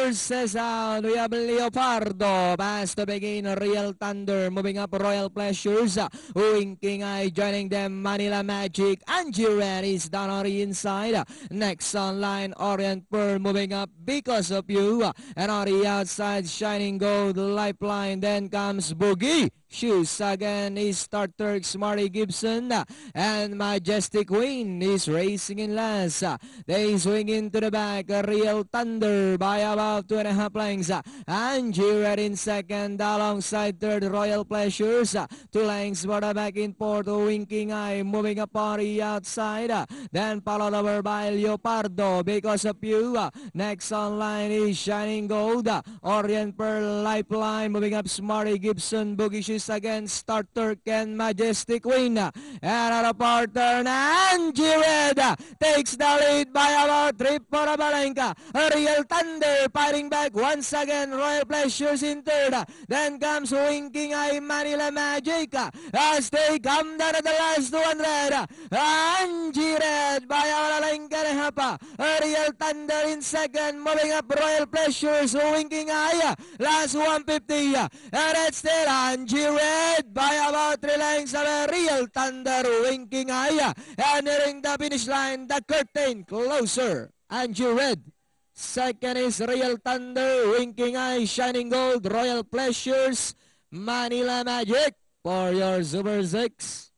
Horses out. We have Leopardo. Pass to begin. Real Thunder. Moving up Royal Pleasures. Winking Eye joining them. Manila Magic. Angie Red is down on the inside. Next on line. Orient Pearl moving up because of you. And on the outside. Shining Gold. Lifeline. Then comes Boogie. Shoes again is Star Turks, Marty Gibson, and Majestic Queen is racing in last. They swing into the back, Real Thunder by about 2.5 lengths. Angie Red in second, alongside third, Royal Pleasures. 2 lengths for the back in fourth, Winking Eye moving up on the outside. Then followed over by Leopardo because of you. Next on line is Shining Gold, Orient Pearl, Lifeline moving up, Smarty Gibson, Boogie Shoes against Star Turk and Majestic Queen. And out of our turn, Angie Red takes the lead by about 3 for Abalenka. Real Thunder fighting back once again. Royal Pleasures in third. Then comes Winking Eye, Manila Magic. As they come down to the last 200. Angie Red by Abalenka and Hapa. Real Thunder in second. Moving up Royal Pleasures. Winking Eye. Last 150. And it's still Angie Red by about 3 lengths of a Real Thunder, Winking Eye, and nearing the finish line, the curtain closer. Angie Red. Second is Real Thunder, Winking Eye, Shining Gold, Royal Pleasures, Manila Magic for your Super 6.